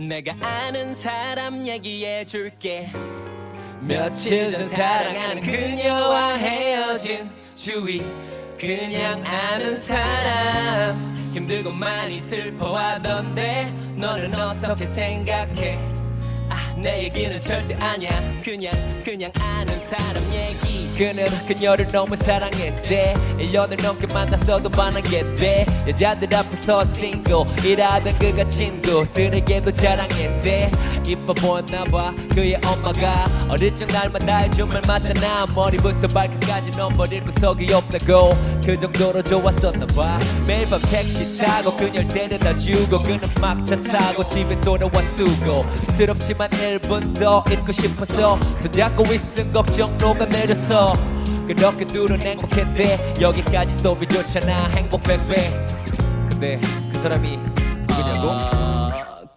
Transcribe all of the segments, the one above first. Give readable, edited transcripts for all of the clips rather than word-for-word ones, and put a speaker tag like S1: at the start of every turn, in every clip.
S1: 내가 아는 사람 얘기해 줄게. 며칠 전 사랑하는 그녀와 헤어진 주위. 그냥 아는 사람 힘들고 많이 슬퍼하던데 너는 어떻게 생각해? 내 얘기는 절대 아니야. 그냥 아는 사람 얘기.
S2: 그는 그녀를 너무 사랑했대. 1년을 넘게 만났어도 반하게 돼. 여자들 앞에서 싱글 일하던 그가 친구들에게도 자랑했대. 이뻐 보였나봐 그의 엄마가. 어릴 적 날마다 해준 말마다 나 머리부터 발끝까지 넌 버릴 구석이 없다고. 그 정도로 좋았었나봐. 매일 밤 택시 타고 그녀를 데려다 주고 그는 막차 타고 집에 돌아와 쓰고. 스럽지만 1분 더 있고 싶어서 손잡고 있은 걱정 녹아내려서 그렇게 둘은 행복했대. 여기까지 소비 좋잖아 행복 100배. 근데 그 사람이 누구냐고?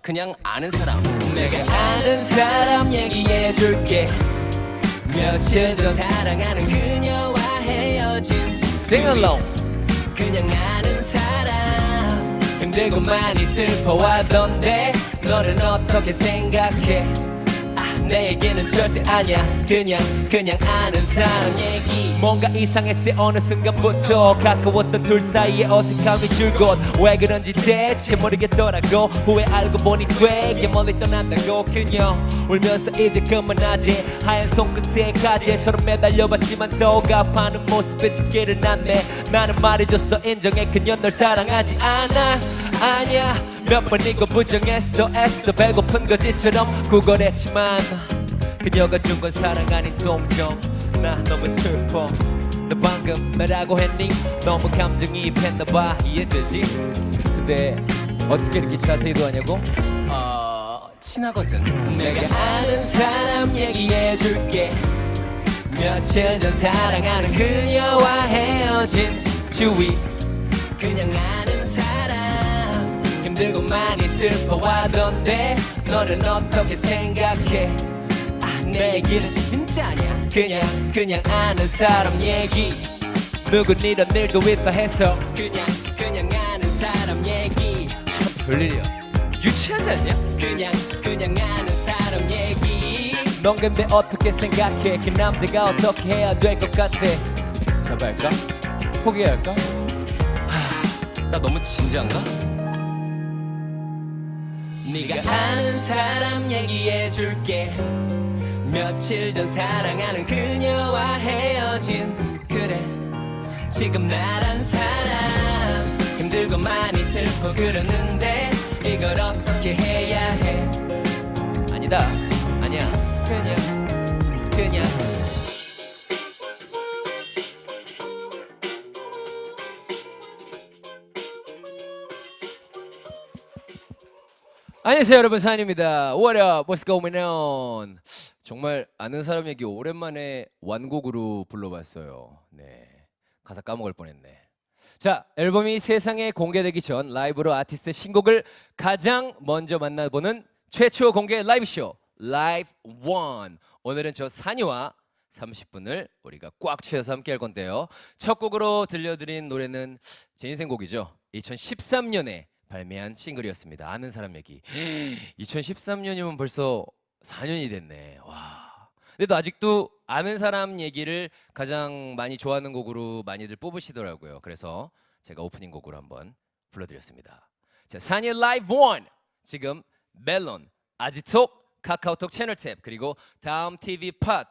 S1: 그냥 아는 사람. 내가 아는 사람 얘기해 줄게. 며칠 전 사랑하는 그녀와 헤어진
S2: Sing along.
S1: 그냥 아는 사람 힘들고 많이 슬퍼하던데 너는 어떻게 생각해? 내 얘기는 절대 아니야. 그냥 아는 사람 얘기.
S2: 뭔가 이상했대 어느 순간부터. 가까웠던 둘 사이에 어색함이 줄곧 왜 그런지 대체 모르겠더라고. 후에 알고 보니 되게 멀리 떠난다고. 그녀 울면서 이제 그만하지. 하얀 손끝에 가지처럼 매달려봤지만 더욱 아파하는 모습에 집게를 놨네. 나는 말해줬어 인정해 그녀 널 사랑하지 않아. 아니야 몇 번이고 부정했어 애써 배고픈 거지처럼 구걸했지만 그녀가 준 건 사랑 아닌 동정. 나 너무 슬퍼. 너 방금 뭐라고 했니? 너무 감정이입했나봐. 이해되지? 근데 어떻게 이렇게 자세히도 하냐고?
S1: 친하거든. 내가 아는 사람 얘기해 줄게. 며칠 전 사랑하는 그녀와 헤어진 주위. 그냥 아는 사람 힘들고 많이 슬퍼하던데 너는 어떻게 생각해? 내 얘기는 진짜 아니야. 그냥 아는 사람 얘기.
S2: 누군 이런 일도 있다 해서
S1: 그냥 아는 사람 얘기.
S2: 참 별일이야. 유치하지 않냐?
S1: 그냥 아는 사람 얘기.
S2: 넌 근데 어떻게 생각해? 그 남자가 어떻게 해야 될 것 같아? 잡아할까? 포기할까?
S1: 나 너무 진지한가? 네가 아는 사람 얘기해 줄게. 며칠 전 사랑하는 그녀와 헤어진 그래 지금 나란 사람 힘들고 많이 슬퍼 그러는데 이걸 어떻게 해야 해?
S2: 아니다. 아니야.
S1: 그냥
S2: 안녕하세요 여러분 사인입니다. What up? What's going on? 정말 아는 사람 얘기 오랜만에 완곡으로 불러봤어요. 네, 가사 까먹을 뻔했네. 자, 앨범이 세상에 공개되기 전 라이브로 아티스트 신곡을 가장 먼저 만나보는 최초 공개 라이브쇼 라이브 1. 오늘은 저 산이와 30분을 우리가 꽉 채워서 함께 할 건데요. 첫 곡으로 들려드린 노래는 제 인생 곡이죠. 2013년에 발매한 싱글이었습니다. 아는 사람 얘기. 2013년이면 벌써 4년이 됐네. 와. 근데 또 아직도 아는 사람 얘기를 가장 많이 좋아하는 곡으로 많이들 뽑으시더라고요. 그래서 제가 오프닝 곡으로 한번 불러드렸습니다. 자, 산이 라이브 1. 지금 멜론, 아지톡, 카카오톡 채널 탭 그리고 다음 TV 팟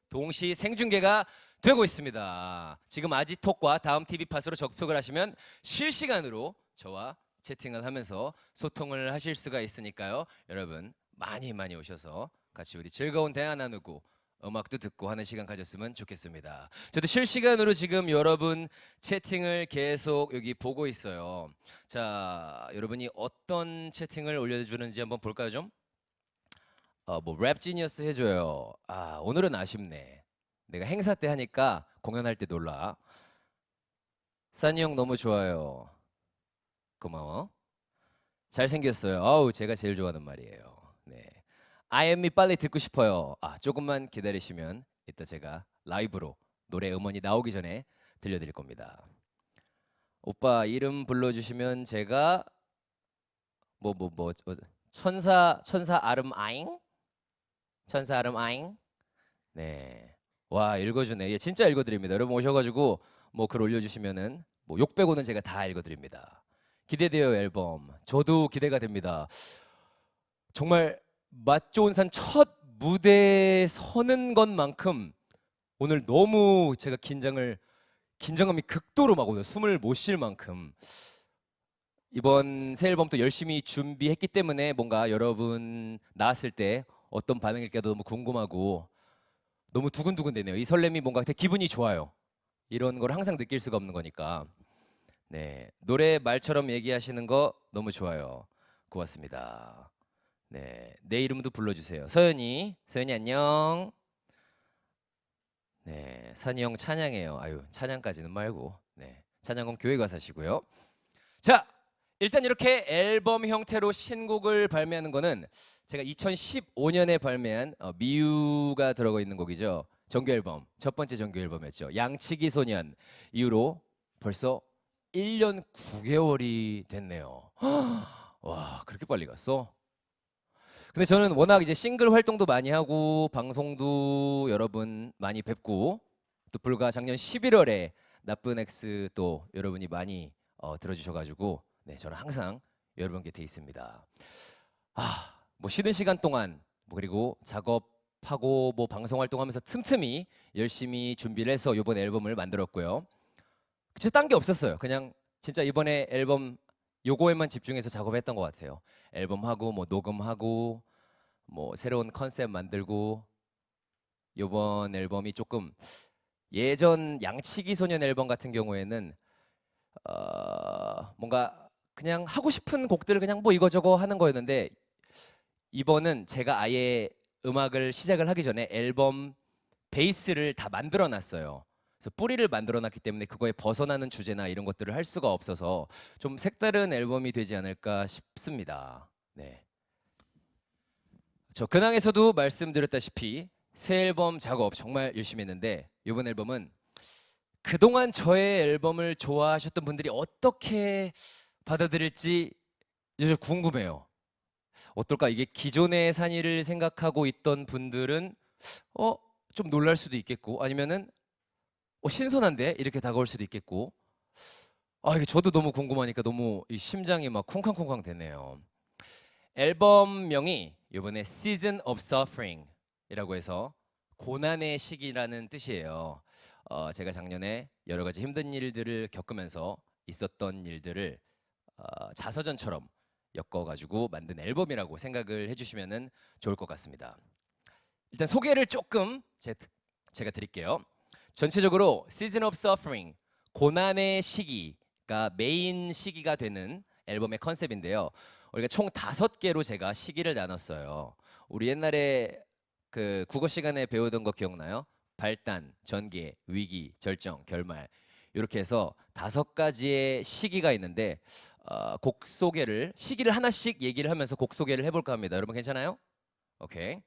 S2: 동시 생중계가 되고 있습니다. 지금 아지톡과 다음 TV 팟으로 접속을 하시면 실시간으로 저와 채팅을 하면서 소통을 하실 수가 있으니까요. 여러분 많이 오셔서 같이 우리 즐거운 대화 나누고 음악도 듣고 하는 시간 가졌으면 좋겠습니다. 저도 실시간으로 지금 여러분 채팅을 계속 여기 보고 있어요. 자, 여러분이 어떤 채팅을 올려주는지 한번 볼까요 좀? 뭐 랩지니어스 해줘요. 오늘은 아쉽네. 내가 행사 때 하니까 공연할 때 놀라. 산이 형 너무 좋아요. 고마워. 잘생겼어요. 아우 제가 제일 좋아하는 말이에요. 네. I am me 빨리 듣고 싶어요. 조금만 기다리시면 이따 제가 라이브로 노래 음원이 나오기 전에 들려드릴 겁니다. 오빠 이름 불러주시면 제가 천사 아름 아잉? 천사 아름 아잉? 네. 와, 읽어주네. 예, 진짜 읽어드립니다. 여러분 오셔가지고 뭐 글 올려주시면은 뭐 욕 빼고는 제가 다 읽어드립니다. 기대돼요, 앨범. 저도 기대가 됩니다. 정말 맛 좋은 산 첫 무대에 서는 것만큼 오늘 너무 제가 긴장감이 극도로 막 오늘 숨을 못 쉴 만큼 이번 새 앨범도 열심히 준비했기 때문에 뭔가 여러분 나왔을 때 어떤 반응일까도 너무 궁금하고 너무 두근두근 되네요. 이 설렘이 뭔가 되게 기분이 좋아요. 이런 걸 항상 느낄 수가 없는 거니까. 네, 노래 말처럼 얘기하시는 거 너무 좋아요. 고맙습니다. 네, 내 이름도 불러주세요. 서연이 안녕. 네, 산이 형 찬양해요. 아유, 찬양까지는 말고. 네, 찬양은 교회 가서 하시고요. 자, 일단 이렇게 앨범 형태로 신곡을 발매하는 거는 제가 2015년에 발매한 미유가 들어가 있는 곡이죠. 정규 앨범, 첫 번째 정규 앨범이었죠. 양치기 소년 이후로 벌써 1년 9개월이 됐네요. 와, 그렇게 빨리 갔어? 근데 저는 워낙 이제 싱글 활동도 많이 하고 방송도 여러분 많이 뵙고 또 불과 작년 11월에 나쁜 X 또 여러분이 많이 들어주셔가지고 네, 저는 항상 여러분 곁에 있습니다. 뭐 쉬는 시간 동안 뭐 그리고 작업하고 뭐 방송 활동하면서 틈틈이 열심히 준비를 해서 이번 앨범을 만들었고요. 진짜 딴 게 없었어요. 그냥 진짜 이번에 앨범 요거에만 집중해서 작업했던 것 같아요. 앨범하고 뭐 녹음하고 뭐 새로운 컨셉 만들고 요번 앨범이 조금 예전 양치기 소년 앨범 같은 경우에는 뭔가 그냥 하고 싶은 곡들을 그냥 뭐 이거저거 하는 거였는데 이번은 제가 아예 음악을 시작을 하기 전에 앨범 베이스를 다 만들어 놨어요. 그래서 뿌리를 만들어 놨기 때문에 그거에 벗어나는 주제나 이런 것들을 할 수가 없어서 좀 색다른 앨범이 되지 않을까 싶습니다. 네. 저 근황에서도 말씀드렸다시피 새 앨범 작업 정말 열심히 했는데 이번 앨범은 그동안 저의 앨범을 좋아하셨던 분들이 어떻게 받아들일지 요즘 궁금해요. 어떨까? 이게 기존의 산이를 생각하고 있던 분들은 좀 놀랄 수도 있겠고 아니면은 신선한데 이렇게 다가올 수도 있겠고 이게 저도 너무 궁금하니까 너무 이 심장이 막 쿵쾅쿵쾅 되네요. 앨범명이 이번에 Season of Suffering이라고 해서 고난의 시기라는 뜻이에요. 제가 작년에 여러 가지 힘든 일들을 겪으면서 있었던 일들을 자서전처럼 엮어가지고 만든 앨범이라고 생각을 해주시면 좋을 것 같습니다. 일단 소개를 조금 제가 드릴게요. 전체적으로 Season of Suffering, 고난의 시기가 메인 시기가 되는 앨범의 컨셉인데요. 우리가 총 5개로 제가 시기를 나눴어요. 우리 옛날에 그 국어 시간에 배우던 거 기억나요? 발단, 전개, 위기, 절정, 결말 이렇게 해서 5가지의 시기가 있는데 곡 소개를 시기를 하나씩 얘기를 하면서 곡 소개를 해볼까 합니다. 여러분 괜찮아요? 오케이.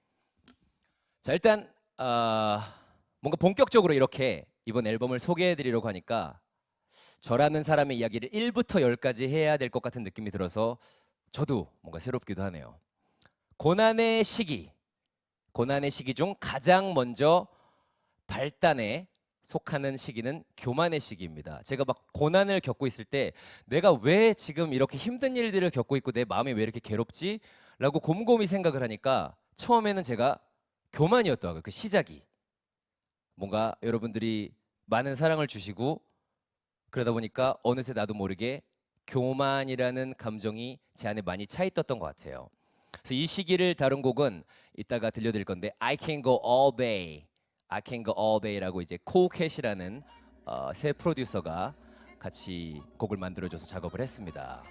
S2: 자 일단 뭔가 본격적으로 이렇게 이번 앨범을 소개해드리려고 하니까 저라는 사람의 이야기를 1부터 10까지 해야 될 것 같은 느낌이 들어서 저도 뭔가 새롭기도 하네요. 고난의 시기 중 가장 먼저 발단에 속하는 시기는 교만의 시기입니다. 제가 막 고난을 겪고 있을 때 내가 왜 지금 이렇게 힘든 일들을 겪고 있고 내 마음이 왜 이렇게 괴롭지? 라고 곰곰이 생각을 하니까 처음에는 제가 교만이었더라고요. 그 시작이. 뭔가 여러분들이 많은 사랑을 주시고 그러다 보니까 어느새 나도 모르게 교만이라는 감정이 제 안에 많이 차 있었던 것 같아요. 그래서 이 시기를 다룬 곡은 이따가 들려드릴 건데 I Can Go All Day, I Can Go All Day라고 이제 코캣이라는 새 프로듀서가 같이 곡을 만들어줘서 작업을 했습니다.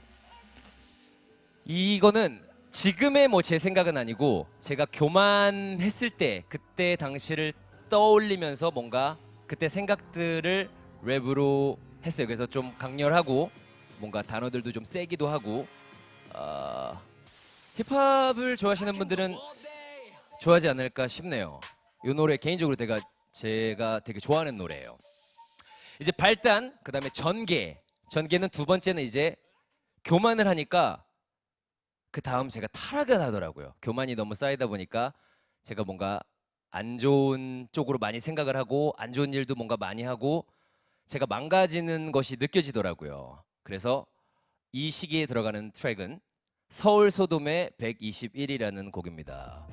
S2: 이거는 지금의 뭐 제 생각은 아니고 제가 교만했을 때 그때 당시를 떠올리면서 뭔가 그때 생각들을 랩으로 했어요. 그래서 좀 강렬하고 뭔가 단어들도 좀 세기도 하고 힙합을 좋아하시는 분들은 좋아하지 않을까 싶네요. 이 노래 개인적으로 제가 되게 좋아하는 노래예요. 이제 발단, 그다음에 전개는 두 번째는 이제 교만을 하니까 그 다음 제가 타락을 하더라고요. 교만이 너무 쌓이다 보니까 제가 뭔가 안 좋은 쪽으로 많이 생각을 하고 안 좋은 일도 뭔가 많이 하고 제가 망가지는 것이 느껴지더라고요. 그래서 이 시기에 들어가는 트랙은 서울 소돔의 121이라는 곡입니다.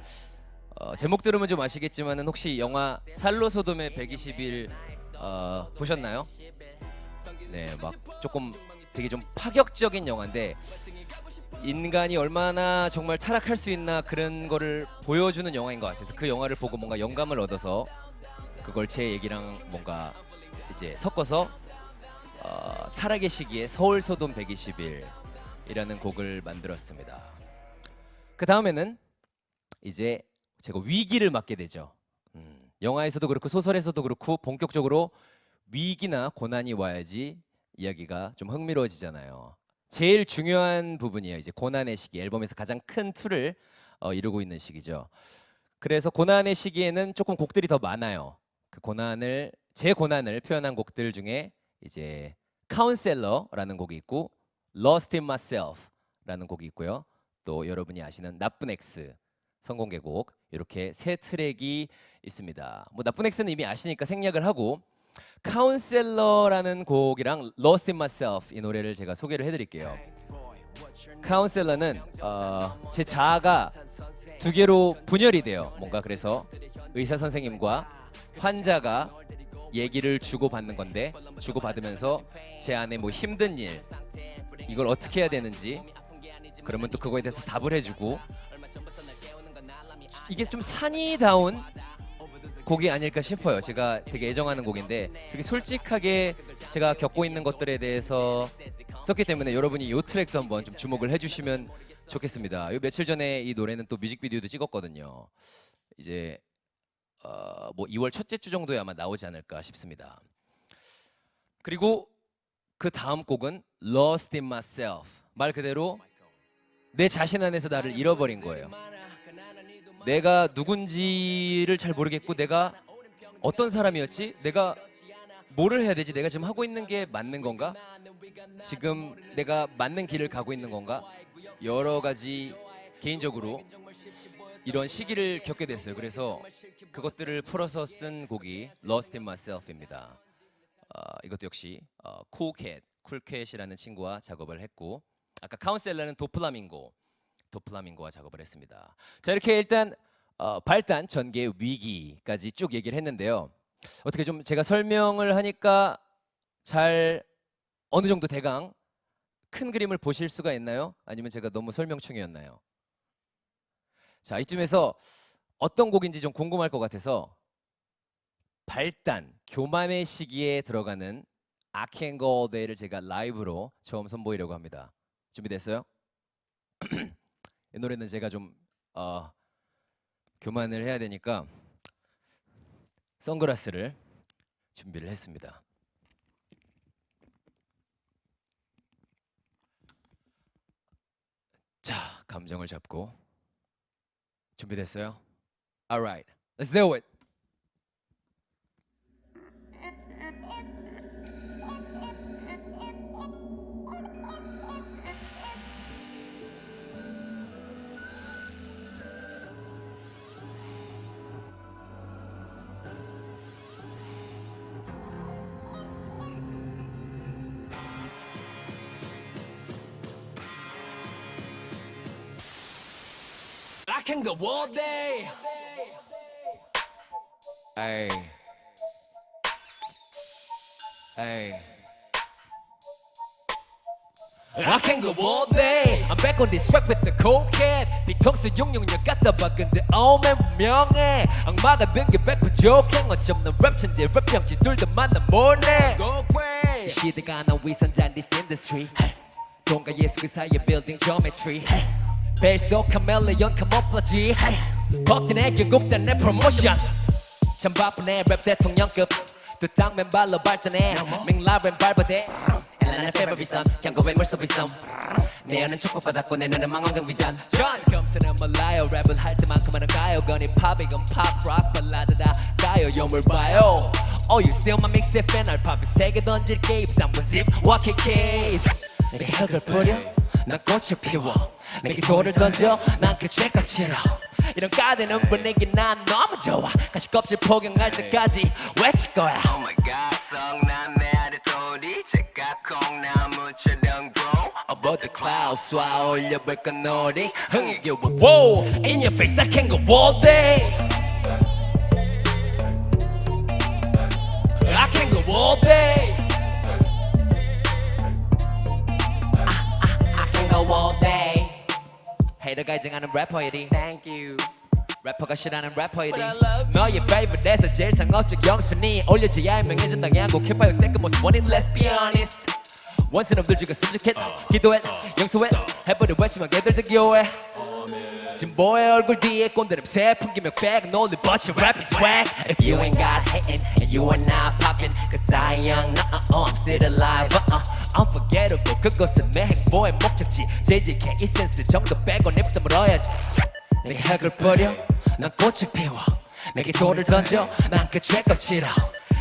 S2: 제목 들으면 좀 아시겠지만은 혹시 영화 살로 소돔의 121 보셨나요? 네, 막 조금 되게 좀 파격적인 영화인데 인간이 얼마나 정말 타락할 수 있나 그런 거를 보여주는 영화인 것 같아서 그 영화를 보고 뭔가 영감을 얻어서 그걸 제 얘기랑 뭔가 이제 섞어서 타락의 시기에 서울 소돔 121이라는 곡을 만들었습니다. 그 다음에는 이제 제가 위기를 맞게 되죠. 영화에서도 그렇고 소설에서도 그렇고 본격적으로 위기나 고난이 와야지 이야기가 좀 흥미로워지잖아요. 제일 중요한 부분이에요. 이제 고난의 시기, 앨범에서 가장 큰 틀을 이루고 있는 시기죠. 그래서 고난의 시기에는 조금 곡들이 더 많아요. 그 고난을 제 고난을 표현한 곡들 중에 이제 카운셀러라는 곡이 있고 Lost in Myself라는 곡이 있고요. 또 여러분이 아시는 나쁜 X 성공개곡 이렇게 세 트랙이 있습니다. 뭐 나쁜 X는 이미 아시니까 생략을 하고 카운셀러라는 곡이랑 Lost in Myself 이 노래를 제가 소개를 해드릴게요. 카운셀러는 제 자아가 두 개로 분열이 돼요. 뭔가 그래서 의사 선생님과 환자가 얘기를 주고받는 건데 주고받으면서 제 안에 뭐 힘든 일 이걸 어떻게 해야 되는지 그러면 또 그거에 대해서 답을 해주고 이게 좀 산이다운 곡이 아닐까 싶어요. 제가 되게 애정하는 곡인데 되게 솔직하게 제가 겪고 있는 것들에 대해서 썼기 때문에 여러분이 이 트랙도 한번 좀 주목을 해주시면 좋겠습니다. 요 며칠 전에 이 노래는 또 뮤직비디오도 찍었거든요. 이제 뭐 2월 첫째 주 정도에 아마 나오지 않을까 싶습니다. 그리고 그 다음 곡은 Lost in Myself. 말 그대로 내 자신 안에서 나를 잃어버린 거예요. 내가 누군지를 잘 모르겠고 내가 어떤 사람이었지? 내가 뭐를 해야 되지? 내가 지금 하고 있는 게 맞는 건가? 지금 내가 맞는 길을 가고 있는 건가? 여러 가지 개인적으로 이런 시기를 겪게 됐어요. 그래서 그것들을 풀어서 쓴 곡이 Lost in Myself입니다. 이것도 역시 쿨캣이라는 친구와 작업을 했고 아까 카운셀러는 도플라밍고와 작업을 했습니다. 자 이렇게 일단 발단, 전개, 위기까지 쭉 얘기를 했는데요. 어떻게 좀 제가 설명을 하니까 잘 어느 정도 대강 큰 그림을 보실 수가 있나요? 아니면 제가 너무 설명충이었나요? 자 이쯤에서 어떤 곡인지 좀 궁금할 것 같아서 발단, 교만의 시기에 들어가는 I Can't Go All Day를 제가 라이브로 처음 선보이려고 합니다. 준비됐어요? 이 노래는 제가 좀 교만을 해야 되니까 선글라스를 준비를 했습니다. 자, 감정을 잡고 준비됐어요? Alright, let's do it.
S1: I can go all day.
S2: Hey. Hey.
S1: I can go all day.
S3: I'm back on this track with the cold cat 뒤통수 용용력 갖다 박은데 오면 분명해 악마가 든 게 100% 조경 어쩌면 랩 천재 랩 병지 둘다 만나 몰래
S1: Go pray.
S3: 이 시대가 난 위선자인 this industry 동과 예수 그 사이의 building geometry 벨속 카멜레온 카모플라지 벗긴 애교 굽단 내 프로모션 참 바쁜 애랩 대통령급 또 땅 맨발로 발전해 맹라랩 발버대 나는 favorite son 경고의 물속의 썸 내 눈은 축복받았고 내 눈은 망원경 비전 전 겸손한 몰라요 랩을 할 때만큼은 가요건이 팝이건 팝락 발라드다 가요 요물 봐요 Oh you still my mixtape fan 알파벳 3개 던질게 입상문 zip walkie case 내게 흙을 뿌려 난 꽃을 피워 내게 돌을 던져 난 그 죄가 치러 이런 까대는 분위기 난 너무 좋아 가시 껍질 포경할 때까지 외칠 거야
S1: Oh my god 성남의 아리토리 제가 콩나무처럼 grow
S3: Above the clouds 쏴 올려볼까 놀이 흥이 겨워 Whoa In your face I can go all day
S1: I can go all day
S3: I can go all day 헤이터가 인정하는 래퍼이디 Thank you 래퍼가 싫어하는 래퍼이디 너의 favorite에서 제일 상업적 영순위 올려줘야 유명해진다 양곡 힙합 때그 모습 원인 Let's be honest 원수 놈들 중에 숨죽했 기도했 영수했 해버려 외치면 걔들도 기호해 진보의 얼굴 뒤에 꼰대 냄새 풍기며 백 놀리 but your rap is whack If you ain't got hatin' and you are not poppin' Cause I young, I'm still alive Unforgettable 그것은 내 행보의 목적지 JJK 이 센스 정도 빼고 립도 물어야지 내게 핵을 뿌려 난 꽃을 피워 내게 돌을 던져 난 그 죄껍질어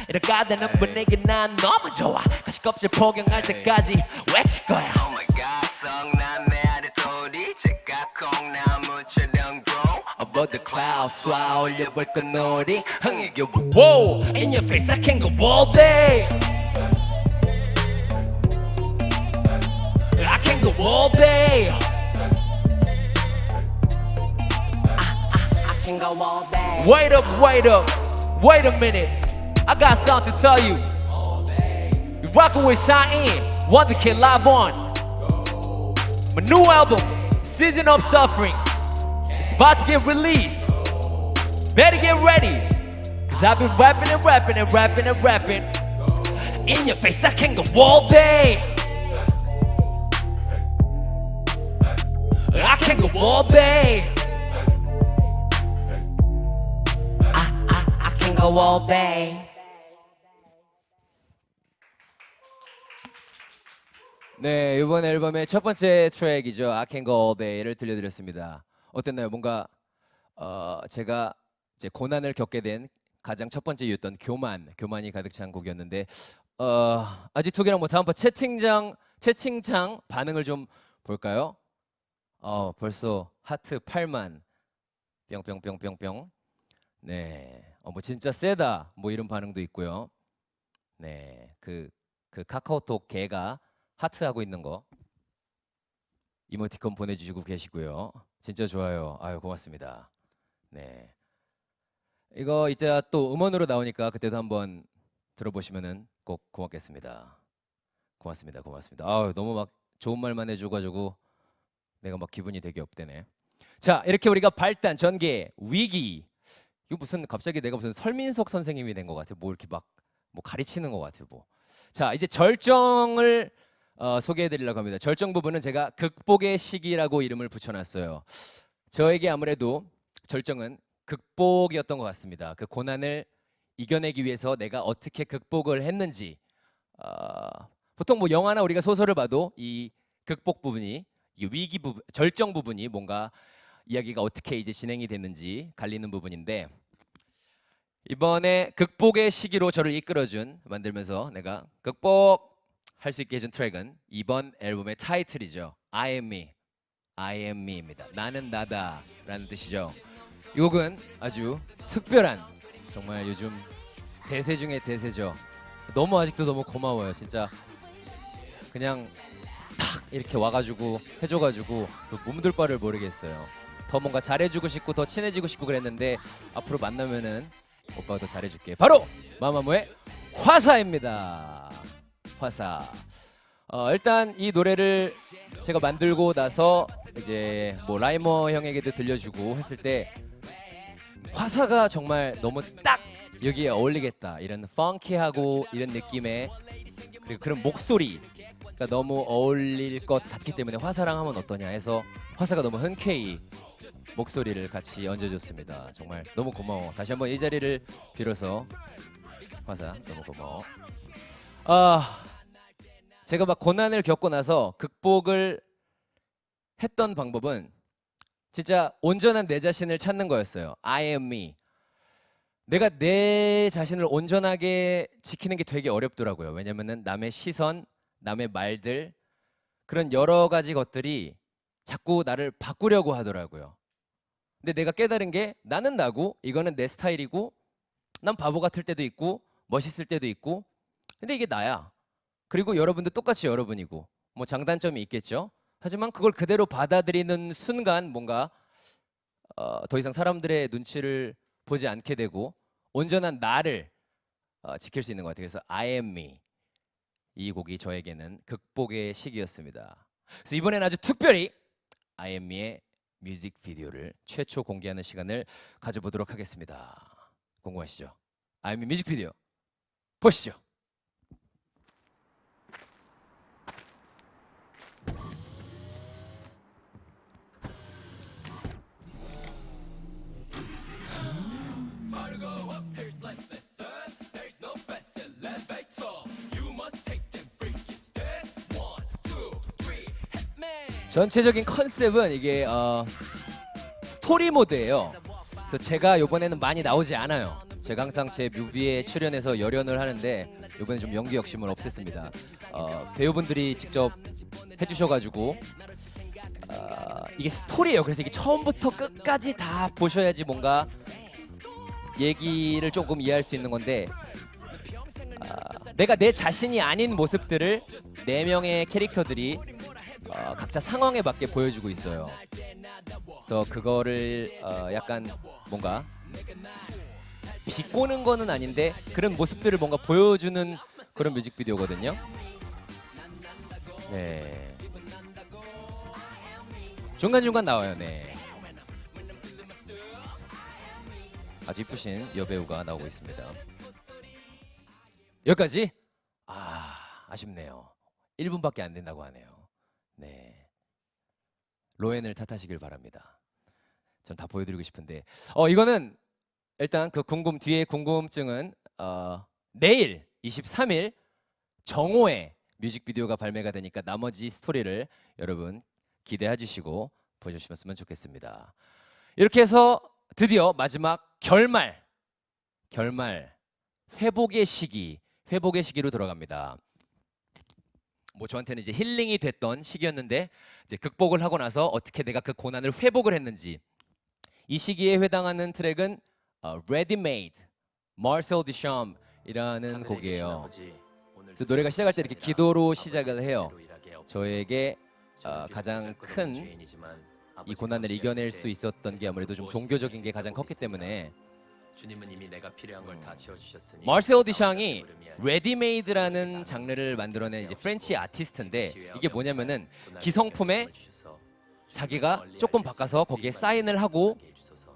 S3: 이런 까다는 분위기 난 너무 좋아 가시 껍질 포경할 때까지 외칠 거야
S1: Oh my god 성남의 아리토리 제가 콩나무처럼 grow
S3: Above the clouds 쏴 올려볼까 놀이 흥이 겨워 Whoa In your face I can go all day
S1: I can go all day
S3: I can go all day Wait up, wait up, wait a minute I got something to tell you You're rocking with Shine Wonder Kid live on My new album Season of Suffering It's about to get released Better get ready Cause I've been rapping and rapping and rapping and rapping
S1: In your face I can go all day I can go all day
S3: I can go all day
S2: 네, 이번 앨범의 첫 번째 트랙이죠. I Can Go All Day를 들려드렸습니다. 어땠나요? 뭔가 제가 이제 고난을 겪게 된 가장 첫 번째 이유였던 교만이 가득 찬 곡이었는데 아직 두 개랑 뭐 다음번 채팅창 반응을 좀 볼까요? 벌써 하트 8만 뿅뿅뿅뿅뿅. 네, 뭐 진짜 세다 뭐 이런 반응도 있고요. 네, 그 카카오톡 개가 하트하고 있는 거 이모티콘 보내주시고 계시고요. 진짜 좋아요. 아유 고맙습니다. 네, 이거 이제 또 음원으로 나오니까 그때도 한번 들어보시면은 꼭 고맙겠습니다. 고맙습니다. 아유 너무 막 좋은 말만 해줘가지고 내가 막 기분이 되게 업되네. 자 이렇게 우리가 발단, 전개, 위기 이거 무슨 갑자기 내가 무슨 설민석 선생님이 된 것 같아. 뭐 이렇게 막 뭐 가르치는 것 같아 뭐. 자 이제 절정을 소개해드리려고 합니다. 절정 부분은 제가 극복의 시기라고 이름을 붙여놨어요. 저에게 아무래도 절정은 극복이었던 것 같습니다. 그 고난을 이겨내기 위해서 내가 어떻게 극복을 했는지 보통 뭐 영화나 우리가 소설을 봐도 이 극복 부분이 이 위기 부분, 절정 부분이 뭔가 이야기가 어떻게 이제 진행이 됐는지 갈리는 부분인데 이번에 극복의 시기로 저를 이끌어준 만들면서 내가 극복 할 수 있게 해준 트랙은 이번 앨범의 타이틀이죠. I am me입니다. 나는 나다라는 뜻이죠. 이 곡은 아주 특별한 정말 요즘 대세 중의 대세죠. 너무 아직도 너무 고마워요. 진짜 그냥 탁 이렇게 와가지고 해줘가지고 몸둘 바를 모르겠어요. 더 뭔가 잘해주고 싶고 더 친해지고 싶고 그랬는데 앞으로 만나면은 오빠가 더 잘해줄게. 바로 마마무의 화사입니다. 화사. 일단 이 노래를 제가 만들고 나서 이제 뭐 라이머 형에게도 들려주고 했을 때 화사가 정말 너무 딱 여기에 어울리겠다 이런 펑키하고 이런 느낌의 그리고 그런 목소리가 너무 어울릴 것 같기 때문에 화사랑 하면 어떠냐 해서 화사가 너무 흔쾌히 목소리를 같이 얹어줬습니다. 정말 너무 고마워. 다시 한번 이 자리를 빌어서 화사 너무 고마워. 제가 막 고난을 겪고 나서 극복을 했던 방법은 진짜 온전한 내 자신을 찾는 거였어요. I am me. 내가 내 자신을 온전하게 지키는 게 되게 어렵더라고요. 왜냐면은 남의 시선, 남의 말들 그런 여러 가지 것들이 자꾸 나를 바꾸려고 하더라고요. 근데 내가 깨달은 게 나는 나고 이거는 내 스타일이고 난 바보 같을 때도 있고 멋있을 때도 있고 근데 이게 나야. 그리고 여러분도 똑같이 여러분이고 뭐 장단점이 있겠죠. 하지만 그걸 그대로 받아들이는 순간 뭔가 더 이상 사람들의 눈치를 보지 않게 되고 온전한 나를 지킬 수 있는 것 같아요. 그래서 I am me 이 곡이 저에게는 극복의 시기였습니다. 그래서 이번엔 아주 특별히 I am me의 뮤직비디오를 최초 공개하는 시간을 가져보도록 하겠습니다. 궁금하시죠? I am me 뮤직비디오 보시죠. 전체적인 컨셉은 이게 스토리 모드예요. 그래서 제가 이번에는 많이 나오지 않아요. 제가 항상 제 뮤비에 출연해서 열연을 하는데 이번에 좀 연기 욕심을 없앴습니다. 배우분들이 직접 해주셔가지고 이게 스토리예요. 그래서 이게 처음부터 끝까지 다 보셔야지 뭔가 얘기를 조금 이해할 수 있는 건데 내가 내 자신이 아닌 모습들을 4명의 캐릭터들이 각자 상황에 맞게 보여주고 있어요. 그래서 그거를 약간 뭔가 비꼬는 거는 아닌데 그런 모습들을 뭔가 보여주는 그런 뮤직비디오거든요. 네. 중간중간 나와요. 네. 아주 이쁘신 여배우가 나오고 있습니다. 여기까지? 아쉽네요. 1분밖에 안 된다고 하네요. 네. 로엔을 탓하시길 바랍니다. 전 다 보여드리고 싶은데 이거는 일단 그 뒤에 궁금증은 내일 23일 정오에 뮤직비디오가 발매가 되니까 나머지 스토리를 여러분 기대해 주시고 보여주시면 좋겠습니다. 이렇게 해서 드디어 마지막 결말 회복의 시기로 들어갑니다. 뭐 저한테는 이제 힐링이 됐던 시기였는데 이제 극복을 하고 나서 어떻게 내가 그 고난을 회복을 했는지 이 시기에 해당하는 트랙은 Ready Made, Marcel Duchamp이라는 곡이에요. 그래서 노래가 시작할 때 이렇게 기도로 시작을 해요. 저에게 가장 큰 이 고난을 이겨낼 수 있었던 게 아무래도 좀 종교적인 게 가장 컸기 때문에
S1: 주님은 이미 내가 필요한 걸 다 채워주셨으니
S2: 마르셀 디샹이 레디메이드라는 장르를 만들어낸 이제 프렌치 아티스트인데 이게 뭐냐면은 기성품에 자기가 조금 바꿔서 거기에 사인을 하고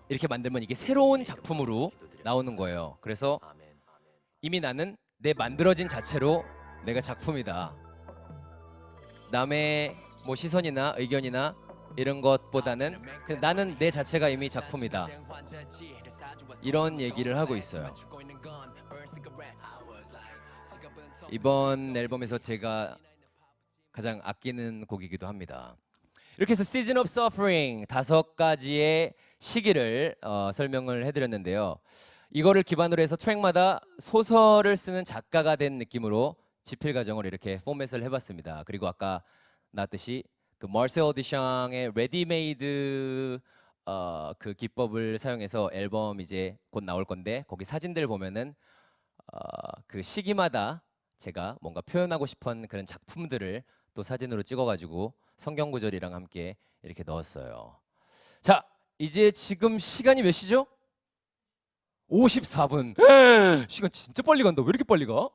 S2: 이렇게 만들면 이게 새로운 작품으로 나오는 거예요. 그래서 이미 나는 내 만들어진 자체로 내가 작품이다. 남의 뭐 시선이나 의견이나 이런 것보다는 그냥 나는 내 자체가 이미 작품이다. 이런 얘기를 하고 있어요. 이번 앨범에서 제가 가장 아끼는 곡이기도 합니다. 이렇게 해서 Season of Suffering 5가지의 시기를 설명을 해드렸는데요. 이거를 기반으로 해서 트랙마다 소설을 쓰는 작가가 된 느낌으로 지필 과정을 이렇게 포맷을 해봤습니다. 그리고 아까 나왔듯이 그 마르셀 디샹의 레디메이드 그 기법을 사용해서 앨범 이제 곧 나올 건데 거기 사진들 보면은 그 시기마다 제가 뭔가 표현하고 싶은 그런 작품들을 또 사진으로 찍어가지고 성경 구절이랑 함께 이렇게 넣었어요. 자, 이제 지금 시간이 몇 시죠? 54분. 시간 진짜 빨리 간다. 왜 이렇게 빨리 가?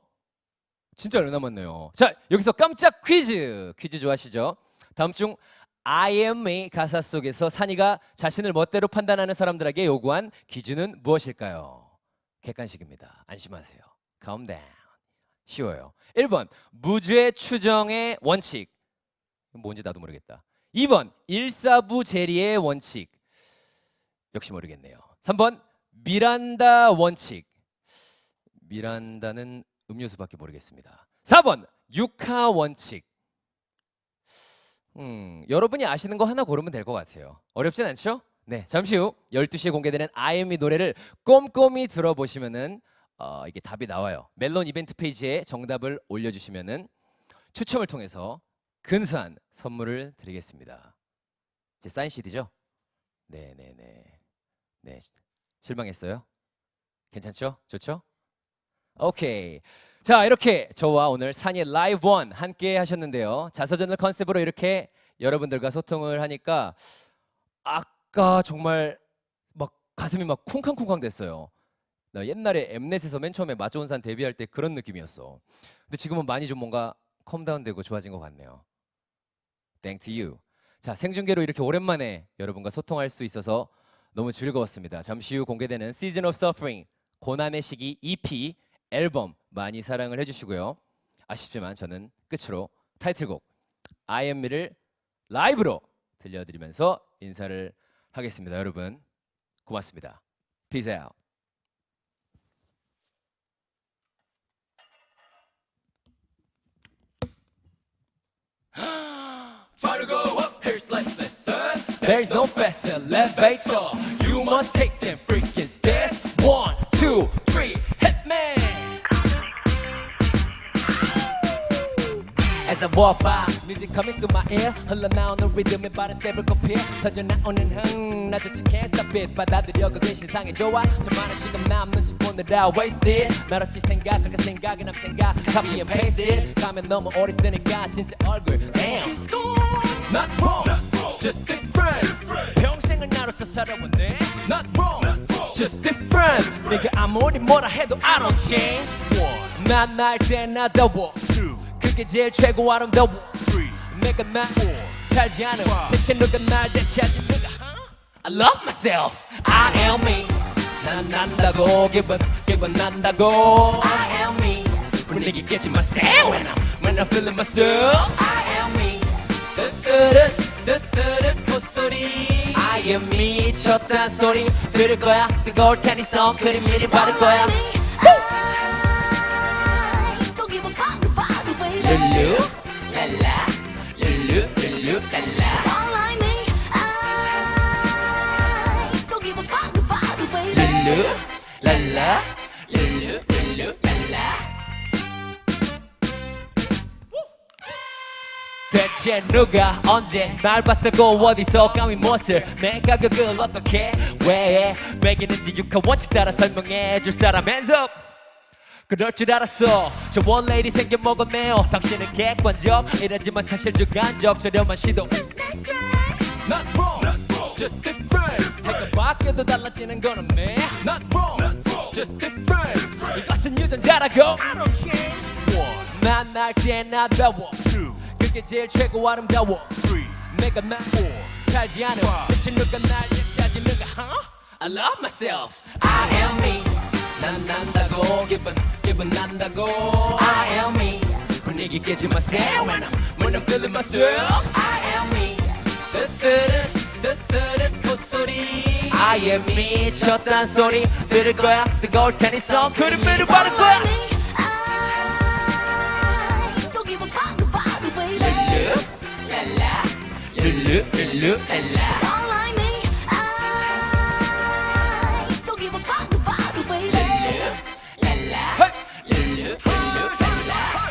S2: 진짜 얼마 남았네요. 자, 여기서 깜짝 퀴즈 좋아하시죠? 다음 중 I am me 가사 속에서 산이가 자신을 멋대로 판단하는 사람들에게 요구한 기준은 무엇일까요? 객관식입니다. 안심하세요. Calm down. 쉬워요. 1번 무죄 추정의 원칙. 뭔지 나도 모르겠다. 2번 일사부재리의 원칙. 역시 모르겠네요. 3번 미란다 원칙. 미란다는 음료수밖에 모르겠습니다. 4번 육하 원칙. 여러분이 아시는 거 하나 고르면 될 것 같아요. 어렵진 않죠? 네, 잠시 후 12시에 공개되는 IME 노래를 꼼꼼히 들어보시면은 이게 답이 나와요. 멜론 이벤트 페이지에 정답을 올려주시면은 추첨을 통해서 근사한 선물을 드리겠습니다. 제 사인 CD죠? 네네네. 네, 실망했어요? 괜찮죠? 좋죠? 오케이. 자, 이렇게 저와 오늘 산이 라이브 원 함께 하셨는데요. 자서전을 컨셉으로 이렇게 여러분들과 소통을 하니까 아까 정말 막 가슴이 막 쿵쾅쿵쾅 됐어요. 나 옛날에 엠넷에서 맨 처음에 마조온산 데뷔할 때 그런 느낌이었어. 근데 지금은 많이 좀 뭔가 컴다운되고 좋아진 것 같네요. Thanks to you. 자, 생중계로 이렇게 오랜만에 여러분과 소통할 수 있어서 너무 즐거웠습니다. 잠시 후 공개되는 Season of Suffering 고난의 시기 EP 앨범 많이 사랑을 해주시고요. 아쉽지만 저는 끝으로 타이틀곡 I Am Me를 라이브로 들려드리면서 인사를 하겠습니다. 여러분 고맙습니다. Peace out.
S3: Try to go up, here's like listen. There's no faster elevator. You must take them freaking stairs. 1, 2, 3, hit me. As I walk by, music coming through my ear. 흘러나오는 리듬에 빠른 스텝을 compare. 터져나오는 흥, 나조차 can't stop it. 받아들여 그게 신상의 조화. 저 많은 시간 남 눈치 보느라 wasted. 말없이 생각, 그렇게 생각이 남 생각. Copy and paste it. 가면 너무 오래 쓰니까 진짜 얼굴. Damn. Not wrong, just different. 평생을 나로서 살아왔네. Not wrong, just different. 네가 아무리 뭐라 해도 I don't change. 만날 때나 더워. 그게 제일 최고 아름다워. 내가 나 살지 않음. 대체 누가 날 대체하지 누가? I love myself. I am me. 난 난다고 기분 난다고. I am me. 분위기 깨지 마세요. When I'm feeling myself. I am me. 뜨뜨릇 콧소리. I am me. 쳤단 소리 들을 거야. 뜨거울 테니 선크림 미리 바를 거야. 룰루 랄라 룰루 랄라
S4: Don't like me. I don't give a fuck about it, baby.
S3: 룰루 랄라 룰루 랄라. 대체 누가 언제 날 봤다고 어디서 감히 무엇을 내 가격을 어떻게 왜 매기는지 육하 원칙 따라 설명해 줄 사람 hands up. 그럴 줄 알았어. 저 원레이디 생겨 먹었네요. 당신은 객관적이라지만 사실 주관적 저렴한 시도. Not wrong, just different. 해가 바뀌어도 달라지는 건 없네. Not wrong, just different. 이것은 유전자라고. I don't change. 만날 때나 더워. 그게 제일 최고 아름다워. 내가 나 살지 않음. 대체 누가 날 대체하지 누가? I love myself. I am me. 난 난다고 기분 난다고. I am me. 분위기 깨지 마세요. When I'm feeling myself. I am me. 뜨뜨릇 콧소리. I am me. 쳤단 소리 들을 거야. 뜨거울 테니 선크림 미리 바를 거야.
S4: I don't give a fuck about it, baby.
S3: 룰루 랄라.
S4: Don't like me. I don't give a fuck about it, baby.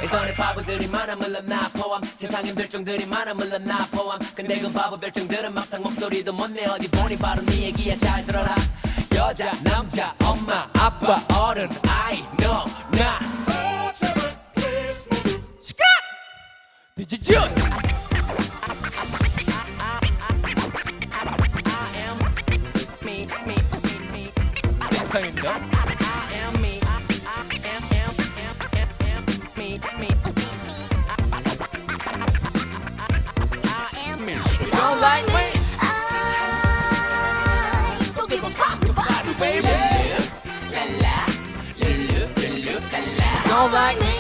S3: 일단의 바보들이 많아 물론 나 포함. 세상엔 별종들이 많아 물론 나 포함. 근데 그 바보 별종들은 막상 목소리도 못 내. 어디 보니 바로 네 얘기야 잘 들어라. 여자 남자 엄마 아빠 어른 아이 너 나 시끄러! DJ Juice! I am me 댄서입니다. I am me. You don't like me?
S4: I don't give a fuck about it, baby.
S3: La la, la la, la la.
S4: Don't like me.